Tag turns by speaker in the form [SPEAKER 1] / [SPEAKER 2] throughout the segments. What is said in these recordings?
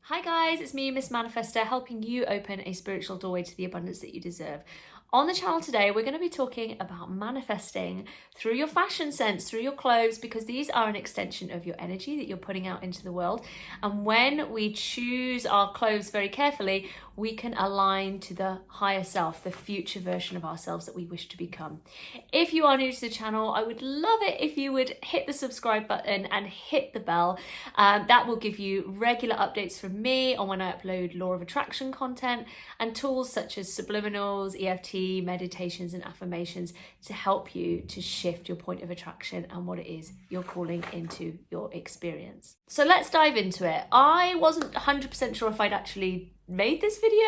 [SPEAKER 1] Hi guys, it's me, Miss Manifester, helping you open a spiritual doorway to the abundance that you deserve. On the channel today, we're going to be talking about manifesting through your fashion sense, through your clothes, because these are an extension of your energy that you're putting out into the world. And when we choose our clothes very carefully, we can align to the higher self, the future version of ourselves that we wish to become. If you are new to the channel, I would love it if you would hit the subscribe button and hit the bell. That will give you regular updates from me on when I upload law of attraction content and tools such as subliminals, EFT, meditations and affirmations to help you to shift your point of attraction and what it is you're calling into your experience. So let's dive into it. I wasn't 100% sure if I'd actually made this video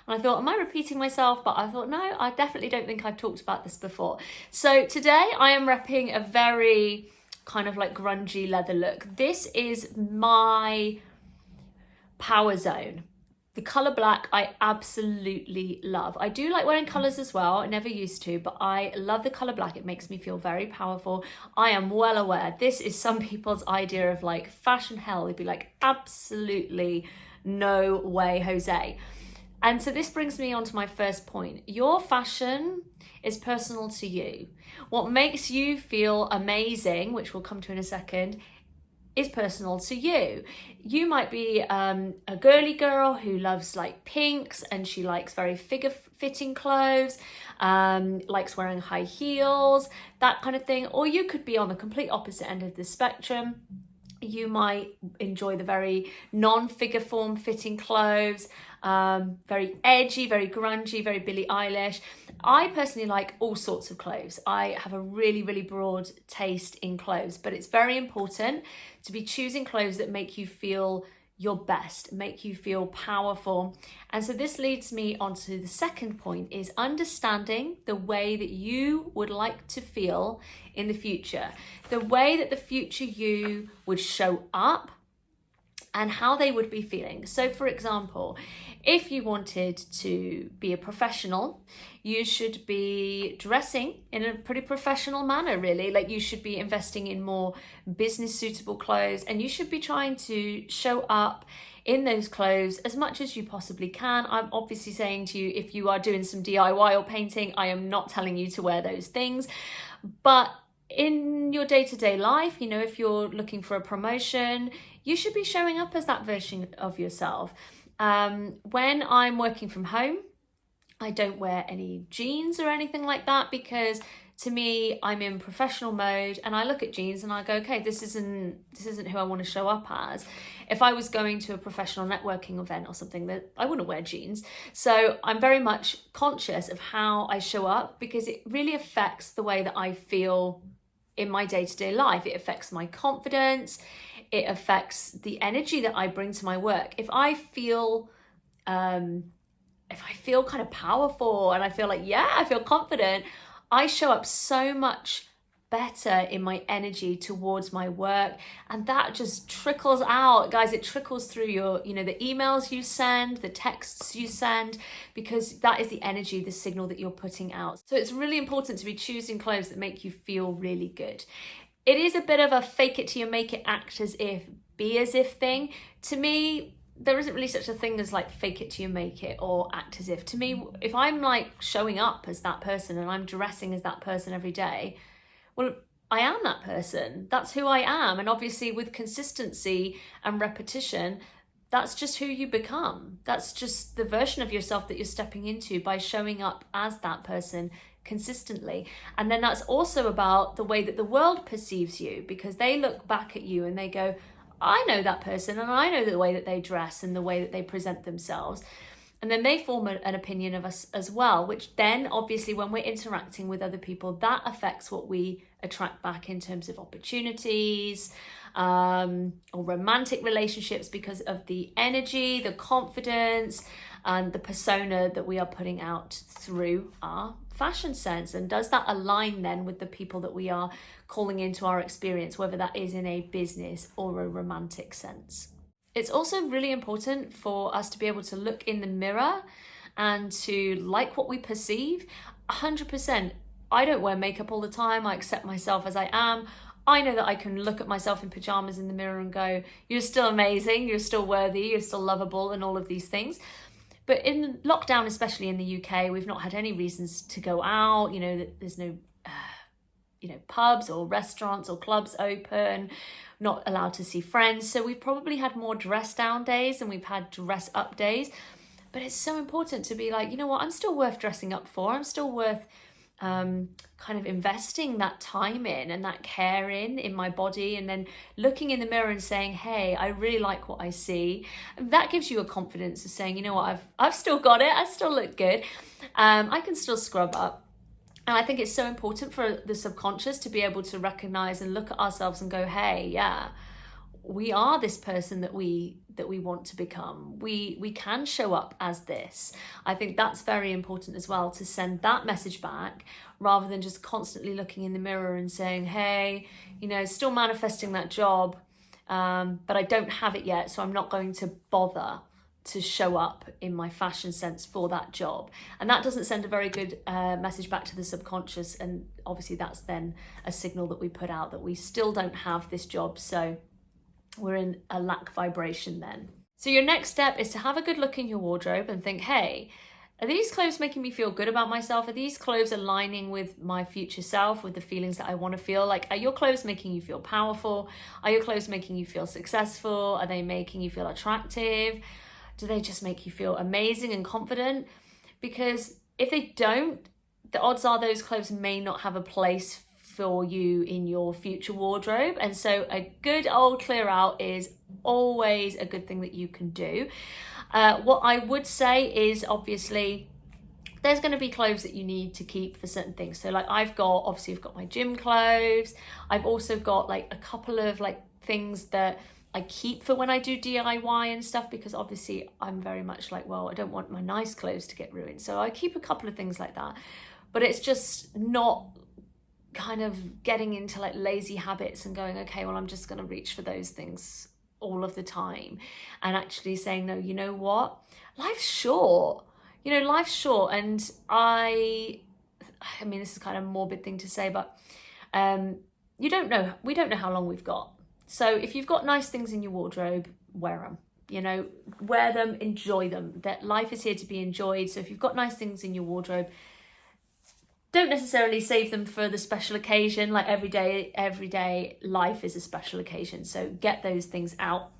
[SPEAKER 1] and I thought, am I repeating myself? But I thought, no, I definitely don't think I've talked about this before. So today I am repping a very kind of like grungy leather look. This is my power zone. The colour black I absolutely love. I do like wearing colours as well. I never used to, but I love the colour black. It makes me feel very powerful. I am well aware this is some people's idea of like fashion hell. They'd be like, absolutely no way, Jose. And so this brings me on to my first point. Your fashion is personal to you. What makes you feel amazing, which we'll come to in a second, is personal to you. You might be a girly girl who loves like pinks and she likes very figure-fitting clothes, likes wearing high heels, that kind of thing. Or you could be on the complete opposite end of the spectrum. You might enjoy the very non-figure form fitting clothes, very edgy, very grungy, very Billie Eilish. I personally like all sorts of clothes. I have a really, really broad taste in clothes, but it's very important to be choosing clothes that make you feel your best, make you feel powerful. And so this leads me on to the second point, is understanding the way that you would like to feel in the future, the way that the future you would show up and how they would be feeling. So for example, if you wanted to be a professional, you should be dressing in a pretty professional manner, really. Like you should be investing in more business suitable clothes and you should be trying to show up in those clothes as much as you possibly can. I'm obviously saying to you, if you are doing some DIY or painting, I am not telling you to wear those things, but in your day-to-day life, you know, if you're looking for a promotion, you should be showing up as that version of yourself. When I'm working from home, I don't wear any jeans or anything like that because to me, I'm in professional mode and I look at jeans and I go, okay, this isn't who I want to show up as. If I was going to a professional networking event or something, that I wouldn't wear jeans. So I'm very much conscious of how I show up because it really affects the way that I feel in my day-to-day life. It affects my confidence. It affects the energy that I bring to my work. If I feel kind of powerful and I feel like, yeah, I feel confident, I show up so much better in my energy towards my work, and that just trickles out, guys. It trickles through your, you know, the emails you send, the texts you send, because that is the energy, the signal that you're putting out. So it's really important to be choosing clothes that make you feel really good. It is a bit of a fake it till you make it, act as if, be as if thing. To me, there isn't really such a thing as like fake it till you make it or act as if. To me, if I'm like showing up as that person and I'm dressing as that person every day, well, I am that person. That's who I am. And obviously with consistency and repetition, that's just who you become. That's just the version of yourself that you're stepping into by showing up as that person consistently. And then that's also about the way that the world perceives you, because they look back at you and they go, I know that person and I know the way that they dress and the way that they present themselves. And then they form an opinion of us as well, which then obviously when we're interacting with other people, that affects what we attract back in terms of opportunities or romantic relationships, because of the energy, the confidence and the persona that we are putting out through our fashion sense. And does that align then with the people that we are calling into our experience, whether that is in a business or a romantic sense? It's also really important for us to be able to look in the mirror and to like what we perceive. 100%. I don't wear makeup all the time. I accept myself as I am. I know that I can look at myself in pajamas in the mirror and go, you're still amazing, you're still worthy, you're still lovable, and all of these things. But in lockdown, especially in the UK, we've not had any reasons to go out. You know, there's no, pubs or restaurants or clubs open, not allowed to see friends. So we've probably had more dress down days than we've had dress up days. But it's so important to be like, you know what, I'm still worth dressing up for. I'm still worth kind of investing that time in and that care in my body, and then looking in the mirror and saying, hey, I really like what I see. And that gives you a confidence of saying, you know what, I've still got it. I still look good. I can still scrub up. And I think it's so important for the subconscious to be able to recognize and look at ourselves and go, hey, yeah, we are this person that we want to become. We can show up as this. I think that's very important as well, to send that message back rather than just constantly looking in the mirror and saying, hey, still manifesting that job, but I don't have it yet, so I'm not going to bother to show up in my fashion sense for that job. And that doesn't send a very good message back to the subconscious, and obviously that's then a signal that we put out that we still don't have this job, so we're in a lack vibration then. So your next step is to have a good look in your wardrobe and think, hey, are these clothes making me feel good about myself? Are these clothes aligning with my future self, with the feelings that I want to feel? Like, are your clothes making you feel powerful? Are your clothes making you feel successful? Are they making you feel attractive? Do they just make you feel amazing and confident? Because if they don't, the odds are those clothes may not have a place for you in your future wardrobe. And so a good old clear out is always a good thing that you can do. What I would say is, obviously, there's going to be clothes that you need to keep for certain things. So like I've got my gym clothes. I've also got like a couple of like things that I keep for when I do DIY and stuff, because obviously I'm very much like, well, I don't want my nice clothes to get ruined. So I keep a couple of things like that. But it's just not kind of getting into like lazy habits and going, okay, well, I'm just going to reach for those things all of the time, and actually saying, no, you know what? Life's short. Life's short. And I mean, this is kind of a morbid thing to say, but we don't know how long we've got. So if you've got nice things in your wardrobe, wear them, wear them, enjoy them. That life is here to be enjoyed. So if you've got nice things in your wardrobe, don't necessarily save them for the special occasion. Like everyday life is a special occasion. So get those things out.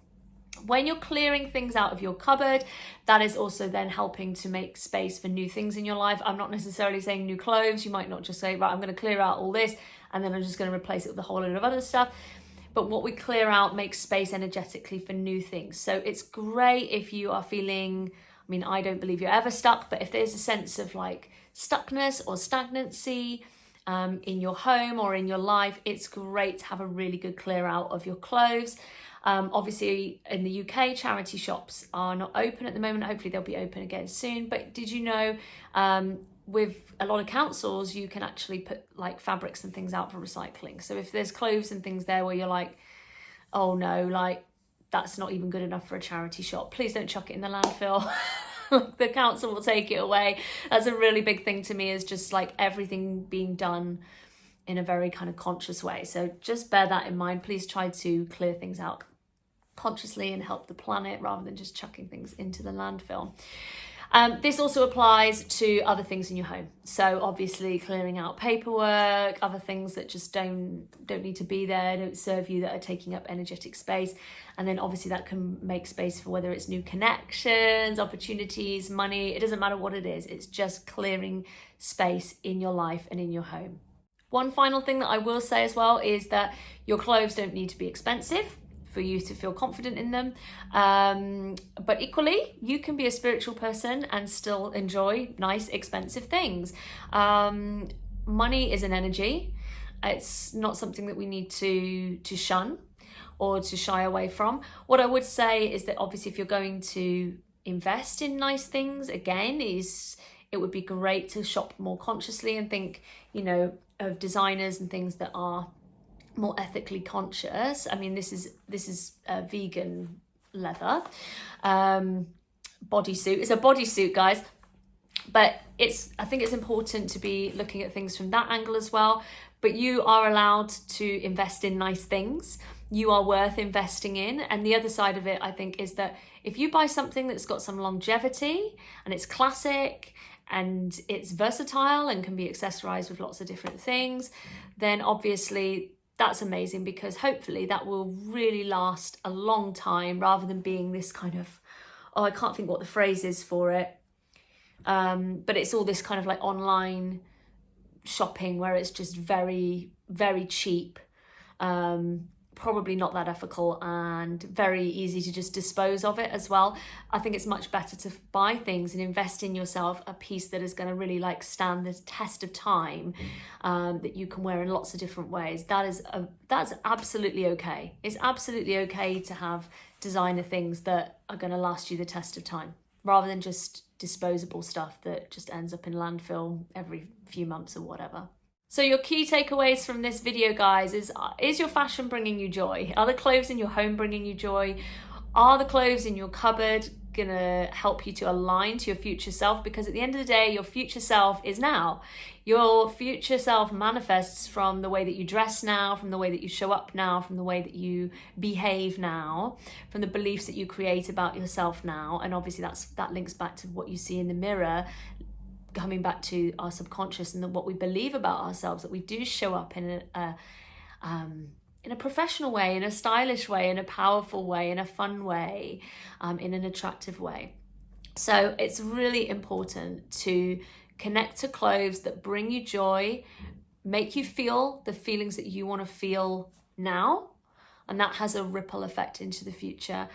[SPEAKER 1] When you're clearing things out of your cupboard, that is also then helping to make space for new things in your life. I'm not necessarily saying new clothes. You might not just say, right, I'm going to clear out all this and then I'm just going to replace it with a whole load of other stuff. But what we clear out makes space energetically for new things. So it's great if you are feeling, I mean, I don't believe you're ever stuck, but if there's a sense of like stuckness or stagnancy in your home or in your life, it's great to have a really good clear out of your clothes. Obviously in the UK, charity shops are not open at the moment. Hopefully they'll be open again soon. But did you know, with a lot of councils, you can actually put like fabrics and things out for recycling. So if there's clothes and things there where you're like, oh no, like that's not even good enough for a charity shop, please don't chuck it in the landfill. The council will take it away. That's a really big thing to me, is just like everything being done in a very kind of conscious way. So just bear that in mind. Please try to clear things out consciously and help the planet rather than just chucking things into the landfill. This also applies to other things in your home. So obviously clearing out paperwork, other things that just don't need to be there, don't serve you, that are taking up energetic space. And then obviously that can make space for whether it's new connections, opportunities, money. It doesn't matter what it is. It's just clearing space in your life and in your home. One final thing that I will say as well is that your clothes don't need to be expensive for you to feel confident in them. But equally, you can be a spiritual person and still enjoy nice, expensive things. Money is an energy. It's not something that we need to shun or to shy away from. What I would say is that obviously if you're going to invest in nice things, again, it would be great to shop more consciously and think, of designers and things that are more ethically conscious. I mean, this is a vegan leather bodysuit. It's a bodysuit, guys, but I think it's important to be looking at things from that angle as well. but you are allowed to invest in nice things. You are worth investing in. And the other side of it, I think, is that if you buy something that's got some longevity and it's classic and it's versatile and can be accessorized with lots of different things, then obviously that's amazing, because hopefully that will really last a long time, rather than being this kind of, oh, I can't think what the phrase is for it. But it's all this kind of like online shopping where it's just very, very cheap, probably not that ethical, and very easy to just dispose of it as well. I think it's much better to buy things and invest in yourself a piece that is going to really like stand the test of time, that you can wear in lots of different ways. That's absolutely okay. It's absolutely okay to have designer things that are going to last you the test of time, rather than just disposable stuff that just ends up in landfill every few months or whatever. So your key takeaways from this video, guys, is your fashion bringing you joy? Are the clothes in your home bringing you joy? Are the clothes in your cupboard gonna help you to align to your future self? Because at the end of the day, your future self is now. Your future self manifests from the way that you dress now, from the way that you show up now, from the way that you behave now, from the beliefs that you create about yourself now. And obviously that links back to what you see in the mirror, coming back to our subconscious and what we believe about ourselves, that we do show up in a professional way, in a stylish way, in a powerful way, in a fun way, in an attractive way. So it's really important to connect to clothes that bring you joy, make you feel the feelings that you want to feel now, and that has a ripple effect into the future.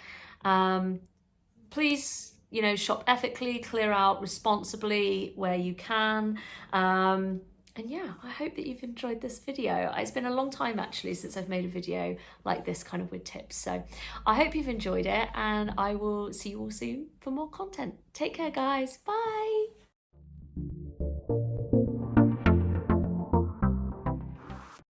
[SPEAKER 1] Please, shop ethically, clear out responsibly where you can. And yeah, I hope that you've enjoyed this video. It's been a long time actually since I've made a video like this, kind of with tips. So I hope you've enjoyed it, and I will see you all soon for more content. Take care, guys. Bye.